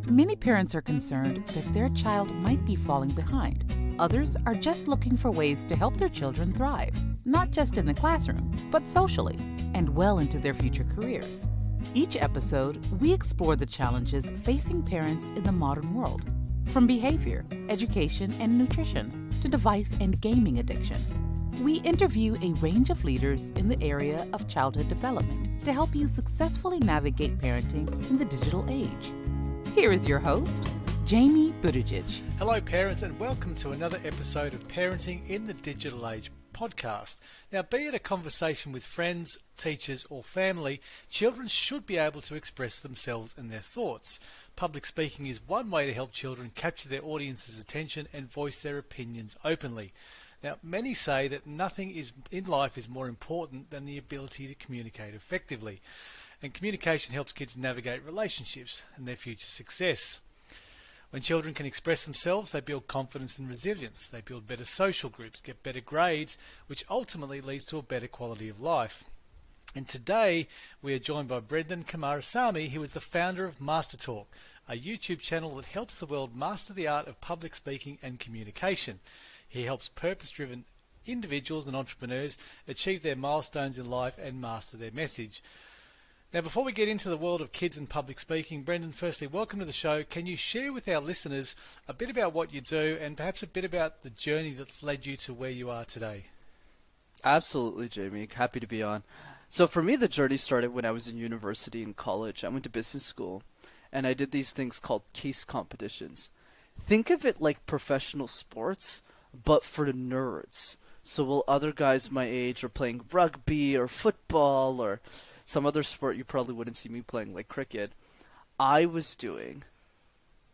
Many parents are concerned that their child might be falling behind. Others are just looking for ways to help their children thrive, not just in the classroom, but socially, and well into their future careers. Each episode, we explore the challenges facing parents in the modern world, from behavior, education, and nutrition to device and gaming addiction. We interview a range of leaders in the area of childhood development to help you successfully navigate parenting in the digital age. Here is your host, Jamie Buttigieg. Hello parents, and welcome to another episode of Parenting in the Digital Age podcast. Now, be it a conversation with friends, teachers or family, children should be able to express themselves and their thoughts. Public speaking is one way to help children capture their audience's attention and voice their opinions openly. Now, many say that nothing in life is more important than the ability to communicate effectively. And communication helps kids navigate relationships and their future success. When children can express themselves, they build confidence and resilience. They build better social groups, get better grades, which ultimately leads to a better quality of life. And today, we are joined by Brenden Kumarasamy, who is the founder of MasterTalk, a YouTube channel that helps the world master the art of public speaking and communication. He helps purpose-driven individuals and entrepreneurs achieve their milestones in life and master their message. Now, before we get into the world of kids and public speaking, Brenden, firstly, welcome to the show. Can you share with our listeners a bit about what you do and perhaps a bit about the journey that's led you to where you are today? Absolutely, Jamie. Happy to be on. So for me, the journey started when I was in university and college. I went to business school, and I did these things called case competitions. Think of it like professional sports, but for the nerds. So while other guys my age are playing rugby or football or some other sport you probably wouldn't see me playing, like cricket, I was doing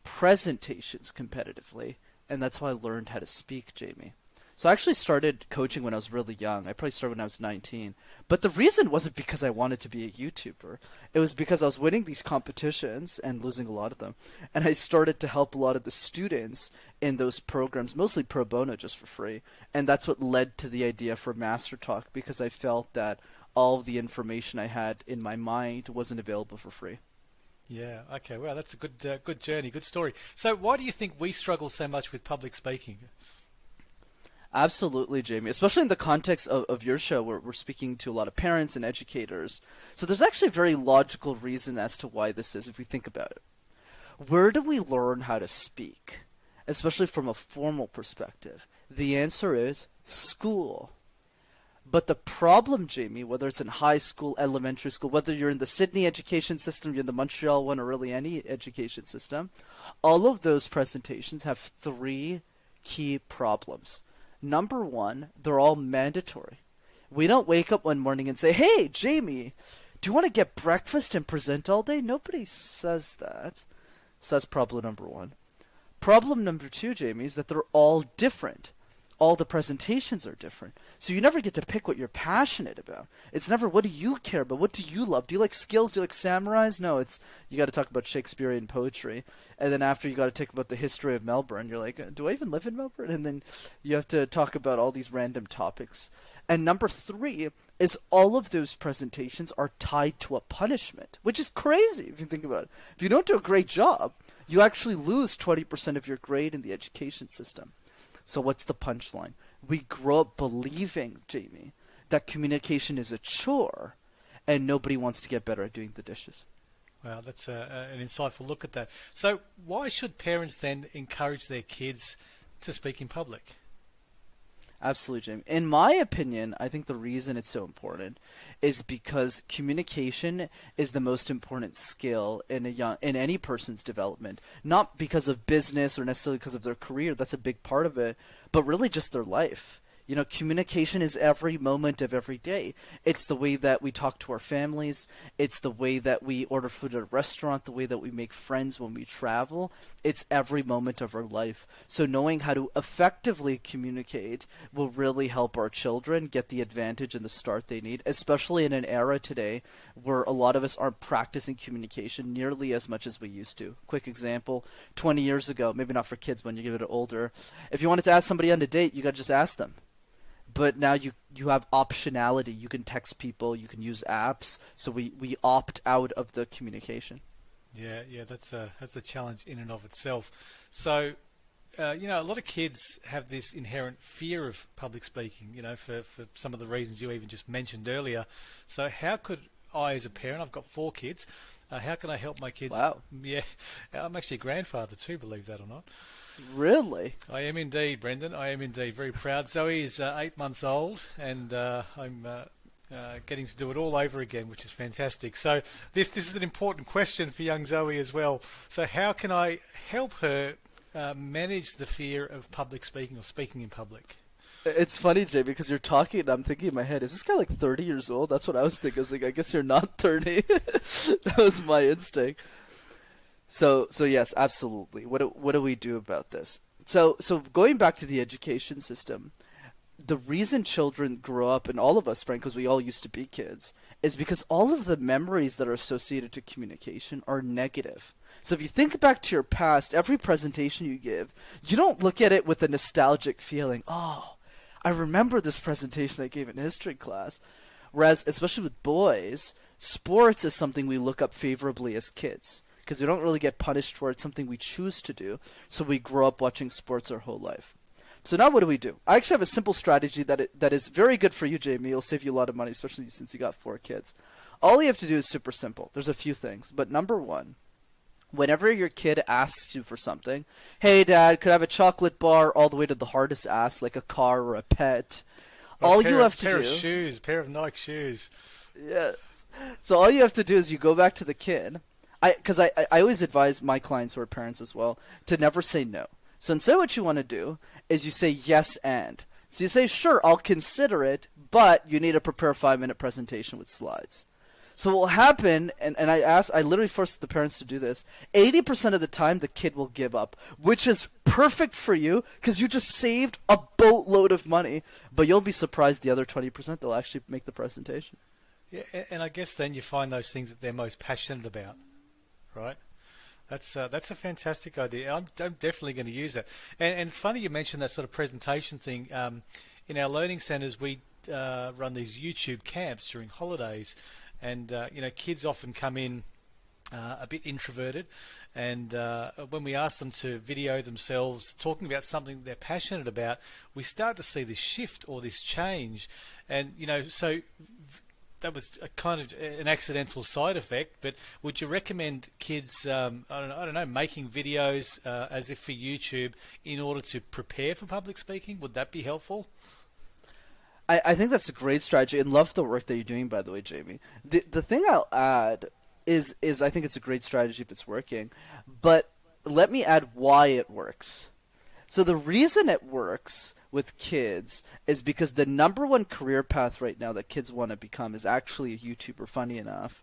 presentations competitively, and that's how I learned how to speak, Jamie. So I actually started coaching when I was really young. I probably started when I was 19. But the reason wasn't because I wanted to be a YouTuber. It was because I was winning these competitions and losing a lot of them. And I started to help a lot of the students in those programs, mostly pro bono, just for free. And that's what led to the idea for MasterTalk, because I felt that all of the information I had in my mind wasn't available for free. Yeah, okay, well, that's a good journey, good story. So why do you think we struggle so much with public speaking? Absolutely, Jamie, especially in the context of your show where we're speaking to a lot of parents and educators. So there's actually a very logical reason as to why this is, if we think about it. Where do we learn how to speak, especially from a formal perspective? The answer is school. But the problem, Jamie, whether it's in high school, elementary school, whether you're in the Sydney education system, you're in the Montreal one, or really any education system, all of those presentations have three key problems. Number one, they're all mandatory. We don't wake up one morning and say, "Hey, Jamie, do you want to get breakfast and present all day?" Nobody says that. So that's problem number one. Problem number two, Jamie, is that they're all different. All the presentations are different. So you never get to pick what you're passionate about. It's never, what do you care about? What do you love? Do you like skills? Do you like samurais? No, it's, you got to talk about Shakespearean poetry. And then after, you got to talk about the history of Melbourne. You're like, do I even live in Melbourne? And then you have to talk about all these random topics. And number three is all of those presentations are tied to a punishment, which is crazy if you think about it. If you don't do a great job, you actually lose 20% of your grade in the education system. So what's the punchline? We grow up believing, Jamie, that communication is a chore and nobody wants to get better at doing the dishes. Wow, that's an insightful look at that. So why should parents then encourage their kids to speak in public? Absolutely, Jamie. In my opinion, I think the reason it's so important is because communication is the most important skill in any person's development. Not because of business or necessarily because of their career, that's a big part of it, but really just their life. You know, communication is every moment of every day. It's the way that we talk to our families. It's the way that we order food at a restaurant, the way that we make friends when we travel. It's every moment of our life. So knowing how to effectively communicate will really help our children get the advantage and the start they need, especially in an era today where a lot of us aren't practicing communication nearly as much as we used to. Quick example, 20 years ago, maybe not for kids when you get older, if you wanted to ask somebody on a date, you got to just ask them. But now you have optionality. You can text people. You can use apps. So we opt out of the communication. Yeah, that's a challenge in and of itself. So, a lot of kids have this inherent fear of public speaking, for some of the reasons you even just mentioned earlier. So how could I, as a parent, I've got 4 kids, how can I help my kids? Wow. Yeah, I'm actually a grandfather too, believe that or not. Really? I am indeed, Brenden. I am indeed very proud. Zoe is 8 months old, and I'm getting to do it all over again, which is fantastic. So this is an important question for young Zoe as well. So how can I help her manage the fear of public speaking or speaking in public? It's funny, Jay, because you're talking and I'm thinking in my head, is this guy like 30 years old? That's what I was thinking. I was like, I guess you're not 30. That was my instinct. So yes, absolutely. What do we do about this? So going back to the education system, the reason children grow up, and all of us, Frank, because we all used to be kids, is because all of the memories that are associated to communication are negative. So if you think back to your past, every presentation you give, you don't look at it with a nostalgic feeling, oh, I remember this presentation I gave in history class. Whereas, especially with boys, sports is something we look up favorably as kids because we don't really get punished for it. It's something we choose to do. So we grow up watching sports our whole life. So now what do? I actually have a simple strategy that is very good for you, Jamie. It'll save you a lot of money, especially since you got 4 kids. All you have to do is super simple. There's a few things. But number one, whenever your kid asks you for something, hey, Dad, could I have a chocolate bar all the way to the hardest ask, like a car or a pet? All you have to do... A pair of Nike shoes. Yeah. So all you have to do is you go back to the kid. Because I always advise my clients who are parents as well to never say no. So instead what you want to do is you say yes and. So you say, sure, I'll consider it, but you need to prepare a 5-minute presentation with slides. So what will happen, and I literally forced the parents to do this, 80% of the time the kid will give up, which is perfect for you because you just saved a boatload of money, but you'll be surprised the other 20% they'll actually make the presentation. Yeah, and I guess then you find those things that they're most passionate about, right? That's a fantastic idea. I'm definitely going to use that. And it's funny you mentioned that sort of presentation thing. In our learning centres, we run these YouTube camps during holidays. And, kids often come in a bit introverted. And when we ask them to video themselves talking about something they're passionate about, we start to see this shift or this change. And, so that was a kind of an accidental side effect. But would you recommend kids, I don't know, making videos as if for YouTube in order to prepare for public speaking? Would that be helpful? I think that's a great strategy, and love the work that you're doing, by the way, Jamie. The thing I'll add is I think it's a great strategy if it's working, but let me add why it works. So the reason it works with kids is because the number one career path right now that kids want to become is actually a YouTuber, funny enough.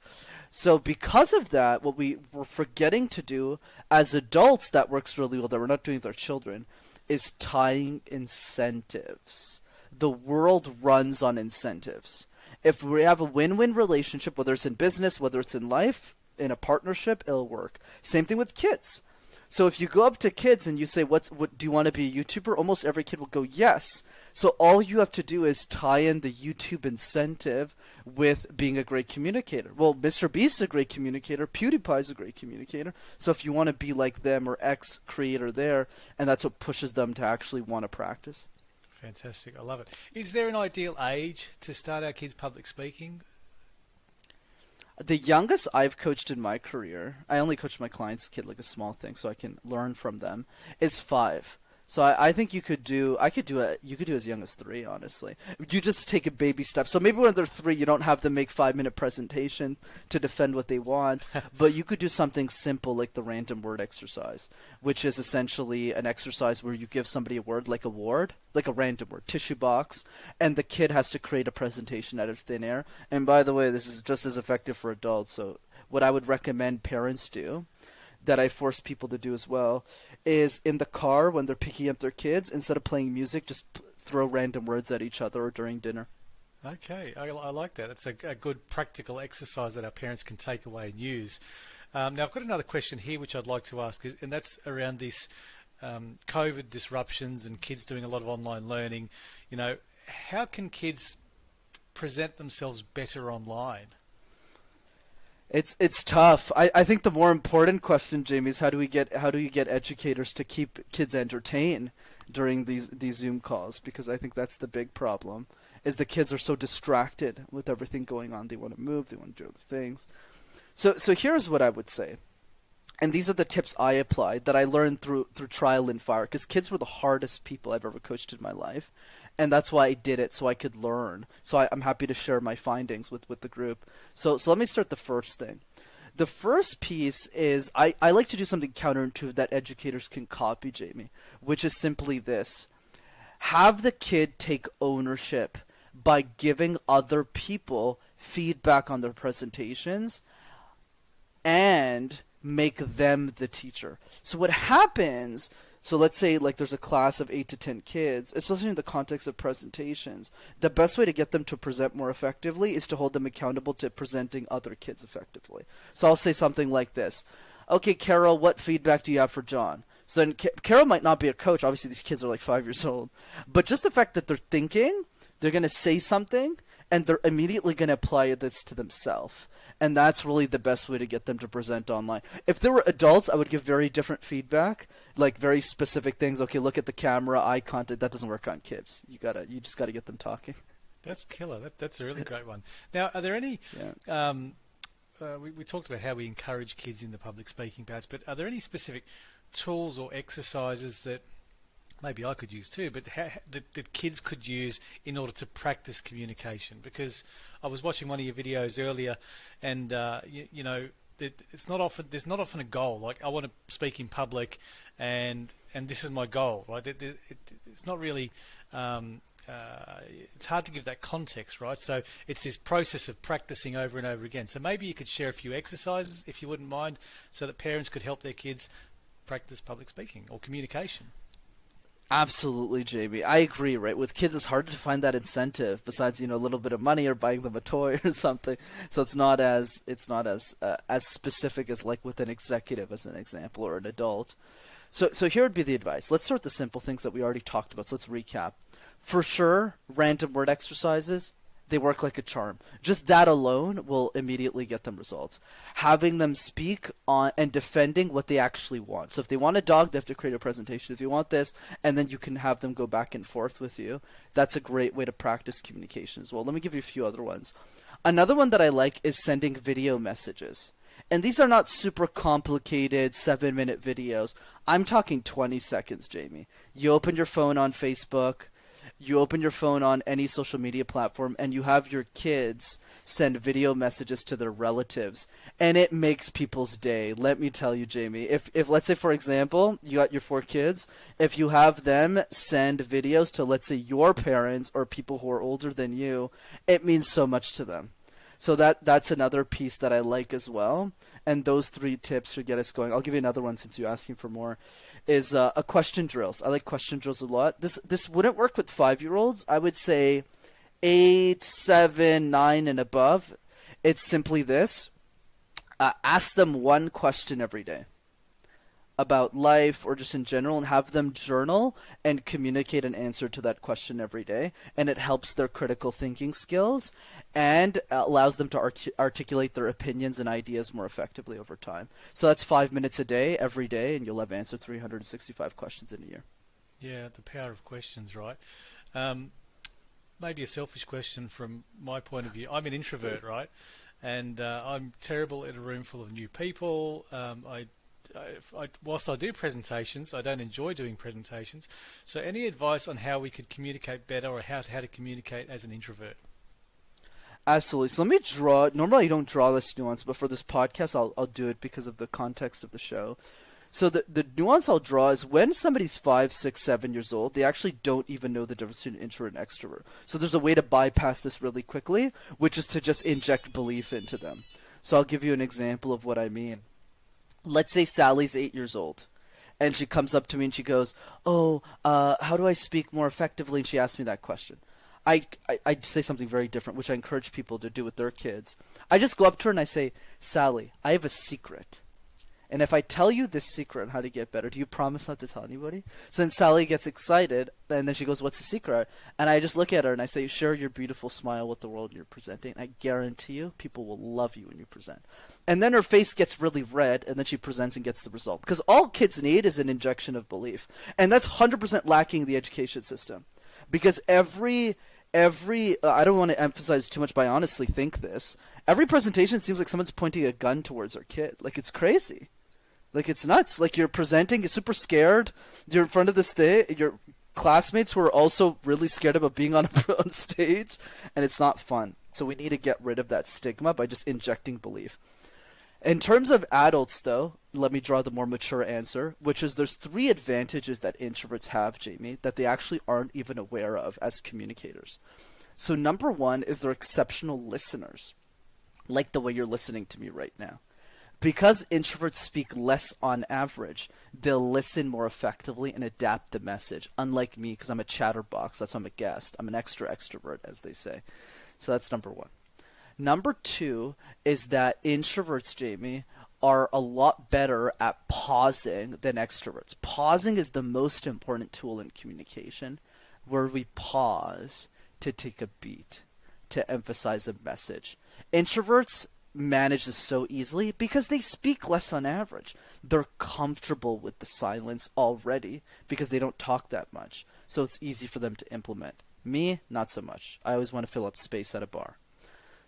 So because of that, what we're forgetting to do as adults that works really well that we're not doing with our children is tying incentives. The world runs on incentives. If we have a win-win relationship, whether it's in business, whether it's in life, in a partnership, it'll work. Same thing with kids. So if you go up to kids and you say, what do you want to be a YouTuber? Almost every kid will go, yes. So all you have to do is tie in the YouTube incentive with being a great communicator. Well, Mr. Beast's a great communicator. PewDiePie's a great communicator. So if you want to be like them or X creator there, and that's what pushes them to actually want to practice. Fantastic. I love it. Is there an ideal age to start our kids public speaking? The youngest I've coached in my career, I only coach my clients' kid, like a small thing, so I can learn from them, is 5. So I think you could do as young as 3, honestly. You just take a baby step. So maybe when they're 3, you don't have them make 5-minute presentation to defend what they want, but you could do something simple like the random word exercise, which is essentially an exercise where you give somebody a word, like a random word, tissue box, and the kid has to create a presentation out of thin air. And by the way, this is just as effective for adults. So what I would recommend parents do, that I force people to do as well, is in the car when they're picking up their kids, instead of playing music, just throw random words at each other or during dinner. Okay, I like that. It's a good practical exercise that our parents can take away and use. Now, I've got another question here which I'd like to ask, and that's around this COVID disruptions and kids doing a lot of online learning. How can kids present themselves better online? It's tough. I think the more important question, Jamie, is how do you get educators to keep kids entertained during these Zoom calls? Because I think that's the big problem, is the kids are so distracted with everything going on. They want to move, they want to do other things. So here's what I would say. And these are the tips I applied that I learned through trial and fire, because kids were the hardest people I've ever coached in my life. And that's why I did it, so I could learn. So I'm happy to share my findings with the group. So let me start the first thing. The first piece is I like to do something counterintuitive that educators can copy, Jamie, which is simply this. Have the kid take ownership by giving other people feedback on their presentations and make them the teacher. So what happens... So let's say like there's a class of 8 to 10 kids, especially in the context of presentations. The best way to get them to present more effectively is to hold them accountable to presenting other kids effectively. So I'll say something like this. Okay, Carol, what feedback do you have for John? So then Carol might not be a coach. Obviously, these kids are like 5 years old. But just the fact that they're thinking, they're going to say something, and they're immediately going to apply this to themselves. And that's really the best way to get them to present online. If there were adults, I would give very different feedback, like very specific things. Okay, look at the camera, eye contact. That doesn't work on kids. You just gotta get them talking. That's killer. That's a really great one. Now, are there any? Yeah. We talked about how we encourage kids in the public speaking parts, but are there any specific tools or exercises that maybe I could use too, but that kids could use in order to practice communication? Because I was watching one of your videos earlier, and you know, there's not often a goal. Like, I want to speak in public, and this is my goal, right? It's not really. It's hard to give that context, right? So it's this process of practicing over and over again. So maybe you could share a few exercises, if you wouldn't mind, so that parents could help their kids practice public speaking or communication. Absolutely, Jamie. I agree, right? With kids, it's harder to find that incentive besides, a little bit of money or buying them a toy or something. So it's not as specific as like with an executive, as an example, or an adult. So here would be the advice. Let's start with the simple things that we already talked about. So let's recap. For sure, random word exercises. They work like a charm. Just that alone will immediately get them results. Having them speak on and defending what they actually want. So if they want a dog, they have to create a presentation. If you want this, and then you can have them go back and forth with you. That's a great way to practice communication as well. Let me give you a few other ones. Another one that I like is sending video messages. And these are not super complicated 7-minute videos. I'm talking 20 seconds, Jamie. You open your phone on Facebook. You open your phone on any social media platform, and you have your kids send video messages to their relatives, and it makes people's day. Let me tell you, Jamie, if let's say, for example, you got your 4 kids, if you have them send videos to, let's say, your parents or people who are older than you, it means so much to them. So that's another piece that I like as well. And those 3 tips should get us going. I'll give you another one since you're asking for more. Is a question drills. I like question drills a lot. This wouldn't work with 5-year-olds. I would say 8, 7, 9, and above. It's simply this. Ask them one question every day about life or just in general, and have them journal and communicate an answer to that question every day. And it helps their critical thinking skills and allows them to articulate their opinions and ideas more effectively over time. So that's 5 minutes a day, every day, and you'll have answered 365 questions in a year. Yeah, the power of questions, right? Maybe a selfish question from my point of view. I'm an introvert, right? And I'm terrible at a room full of new people. Whilst I do presentations, I don't enjoy doing presentations. So any advice on how we could communicate better, or how to communicate as an introvert? Absolutely. So let me draw. Normally I don't draw this nuance, but for this podcast I'll do it because of the context of the show. So the nuance I'll draw is when somebody's 5, 6, 7 years old, they actually don't even know the difference between an introvert and extrovert. So there's a way to bypass this really quickly, which is to just inject belief into them. So I'll give you an example of what I mean. Let's say Sally's 8 years old, and she comes up to me and she goes, how do I speak more effectively? And she asks me that question. I say something very different, which I encourage people to do with their kids. I just go up to her and I say, Sally, I have a secret. And if I tell you this secret on how to get better, do you promise not to tell anybody? So then Sally gets excited, and then she goes, what's the secret? And I just look at her and I say, share your beautiful smile with the world you're presenting. I guarantee you, people will love you when you present. And then her face gets really red, and then she presents and gets the result. Because all kids need is an injection of belief. And that's 100% lacking in the education system. Because every I don't want to emphasize too much, but I honestly think this. Every presentation seems like someone's pointing a gun towards our kid. Like, it's crazy. Like, it's nuts. Like, you're presenting, you're super scared. You're in front of this thing. Your classmates who are also really scared about being on stage, and it's not fun. So we need to get rid of that stigma by just injecting belief. In terms of adults, though, let me draw the more mature answer, which is there's 3 advantages that introverts have, Jamie, that they actually aren't even aware of as communicators. So number 1 is they're exceptional listeners, like the way you're listening to me right now. Because introverts speak less on average, they'll listen more effectively and adapt the message. Unlike me, because I'm a chatterbox, that's why I'm a guest. I'm an extrovert, as they say. So that's number 1. Number 2 is that introverts, Jamie, are a lot better at pausing than extroverts. Pausing is the most important tool in communication, where we pause to take a beat, to emphasize a message. Introverts manage this so easily because they speak less on average. They're comfortable with the silence already because they don't talk that much. So it's easy for them to implement. Me, not so much. I always want to fill up space at a bar.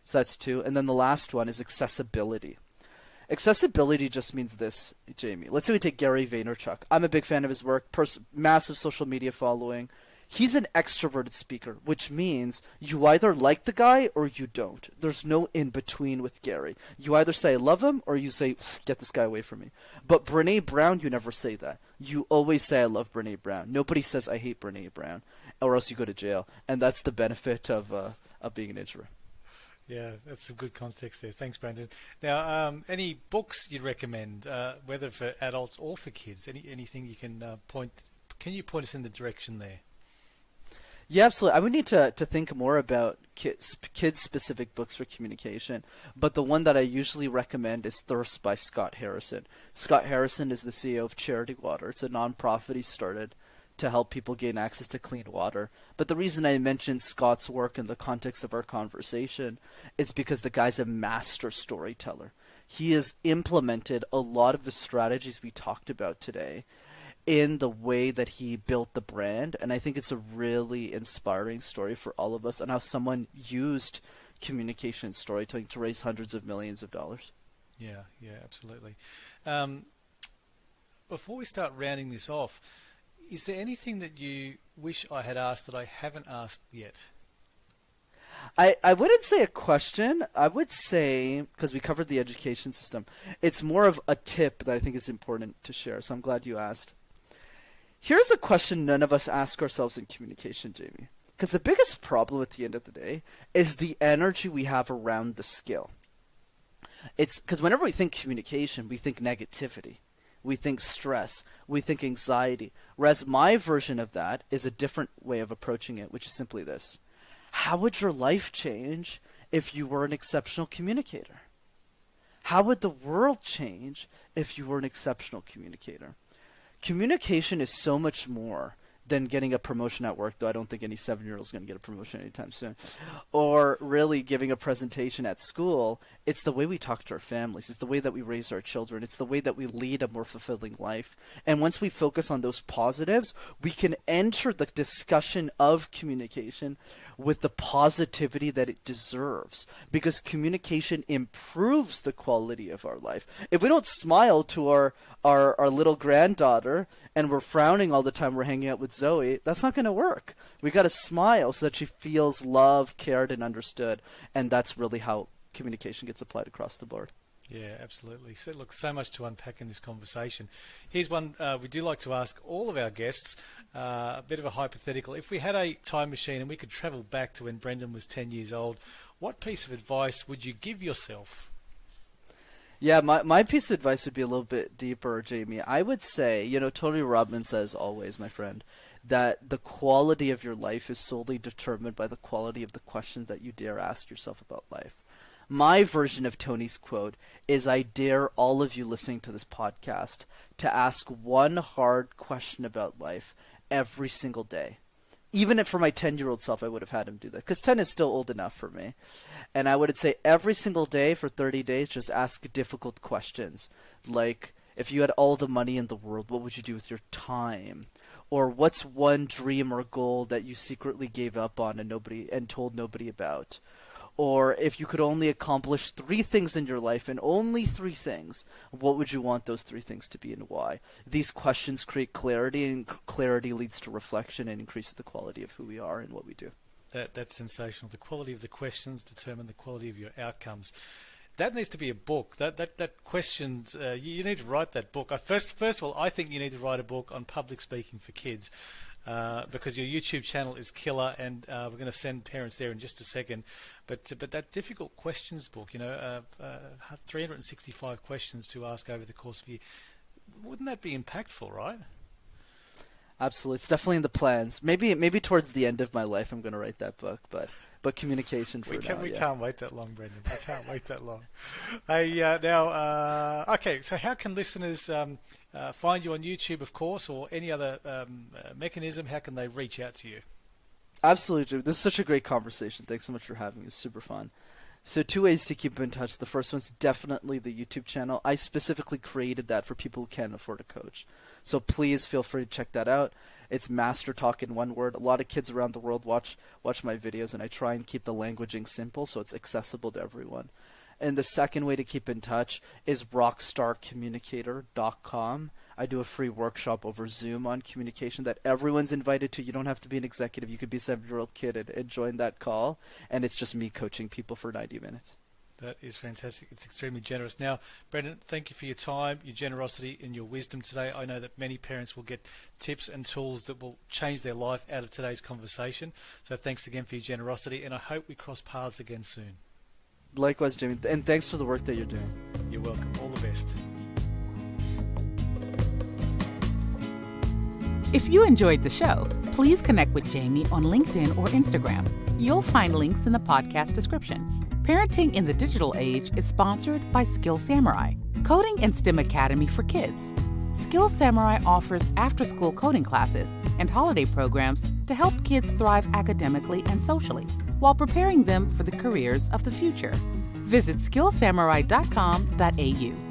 So that's 2. And then the last one is accessibility. Accessibility just means this, Jamie. Let's say we take Gary Vaynerchuk. I'm a big fan of his work, massive social media following. He's an extroverted speaker, which means you either like the guy or you don't. There's no in-between with Gary. You either say I love him or you say, get this guy away from me. But Brene Brown, you never say that. You always say I love Brene Brown. Nobody says I hate Brene Brown, or else you go to jail. And that's the benefit of being an introvert. Yeah, that's some good context there. Thanks, Brenden. Now, any books you'd recommend, whether for adults or for kids? Anything you can point? Can you point us in the direction there? Yeah, absolutely. I would need to think more about kids-specific books for communication, but the one that I usually recommend is Thirst by Scott Harrison. Scott Harrison is the CEO of Charity Water. It's a nonprofit he started to help people gain access to clean water. But the reason I mentioned Scott's work in the context of our conversation is because the guy's a master storyteller. He has implemented a lot of the strategies we talked about today in the way that he built the brand, and I think it's a really inspiring story for all of us on how someone used communication and storytelling to raise hundreds of millions of dollars. Yeah, absolutely. Before we start rounding this off, is there anything that you wish I had asked that I haven't asked yet? I wouldn't say a question. I would say, because we covered the education system, it's more of a tip that I think is important to share, so I'm glad you asked. Here's a question none of us ask ourselves in communication, Jamie. Because the biggest problem at the end of the day is the energy we have around the skill. It's because whenever we think communication, we think negativity. We think stress. We think anxiety. Whereas my version of that is a different way of approaching it, which is simply this. How would your life change if you were an exceptional communicator? How would the world change if you were an exceptional communicator? Communication is so much more than getting a promotion at work, though I don't think any 7-year-old is going to get a promotion anytime soon, or really giving a presentation at school. It's the way we talk to our families. It's the way that we raise our children. It's the way that we lead a more fulfilling life. And once we focus on those positives, we can enter the discussion of communication with the positivity that it deserves, because communication improves the quality of our life. If we don't smile to our little granddaughter and we're frowning all the time we're hanging out with Zoe, that's not going to work. We got to smile so that she feels loved, cared, and understood, and that's really how communication gets applied across the board. Yeah, absolutely. So, look, so much to unpack in this conversation. Here's one we do like to ask all of our guests, a bit of a hypothetical. If we had a time machine and we could travel back to when Brenden was 10 years old, what piece of advice would you give yourself? Yeah, my piece of advice would be a little bit deeper, Jamie. I would say, Tony Robbins says always, my friend, that the quality of your life is solely determined by the quality of the questions that you dare ask yourself about life. My version of Tony's quote is, I dare all of you listening to this podcast to ask one hard question about life every single day. Even if for my 10-year-old self, I would have had him do that, because 10 is still old enough for me. And I would say every single day for 30 days, just ask difficult questions. Like, if you had all the money in the world, what would you do with your time? Or what's one dream or goal that you secretly gave up on and told nobody about? Or if you could only accomplish 3 things in your life, and only 3 things, what would you want those 3 things to be and why? These questions create clarity, and clarity leads to reflection and increases the quality of who we are and what we do. That's sensational. The quality of the questions determine the quality of your outcomes. That needs to be a book. That questions. You need to write that book. First of all, I think you need to write a book on public speaking for kids. Because your YouTube channel is killer, and we're going to send parents there in just a second. But that difficult questions book, 365 questions to ask over the course of a year, wouldn't that be impactful, right? Absolutely, it's definitely in the plans. Maybe towards the end of my life, I'm going to write that book. But communication for now. We can't wait that long, Brenden. We can't wait that long. Hey, okay. So how can listeners find you on YouTube, of course, or any other mechanism? How can they reach out to you? Absolutely. This is such a great conversation. Thanks so much for having me. It's super fun. So 2 ways to keep in touch. The first one's definitely the YouTube channel. I specifically created that for people who can't afford a coach. So please feel free to check that out. It's MasterTalk in one word. A lot of kids around the world watch my videos, and I try and keep the languaging simple so it's accessible to everyone. And the second way to keep in touch is rockstarcommunicator.com. I do a free workshop over Zoom on communication that everyone's invited to. You don't have to be an executive. You could be a 7-year-old kid and join that call. And it's just me coaching people for 90 minutes. That is fantastic. It's extremely generous. Now, Brenden, thank you for your time, your generosity, and your wisdom today. I know that many parents will get tips and tools that will change their life out of today's conversation. So thanks again for your generosity, and I hope we cross paths again soon. Likewise, Jamie, and thanks for the work that you're doing. You're welcome. All the best. If you enjoyed the show, please connect with Jamie on LinkedIn or Instagram. You'll find links in the podcast description. Parenting in the Digital Age is sponsored by Skill Samurai, Coding and STEM Academy for Kids. Skill Samurai offers after-school coding classes and holiday programs to help kids thrive academically and socially while preparing them for the careers of the future. Visit skillsamurai.com.au.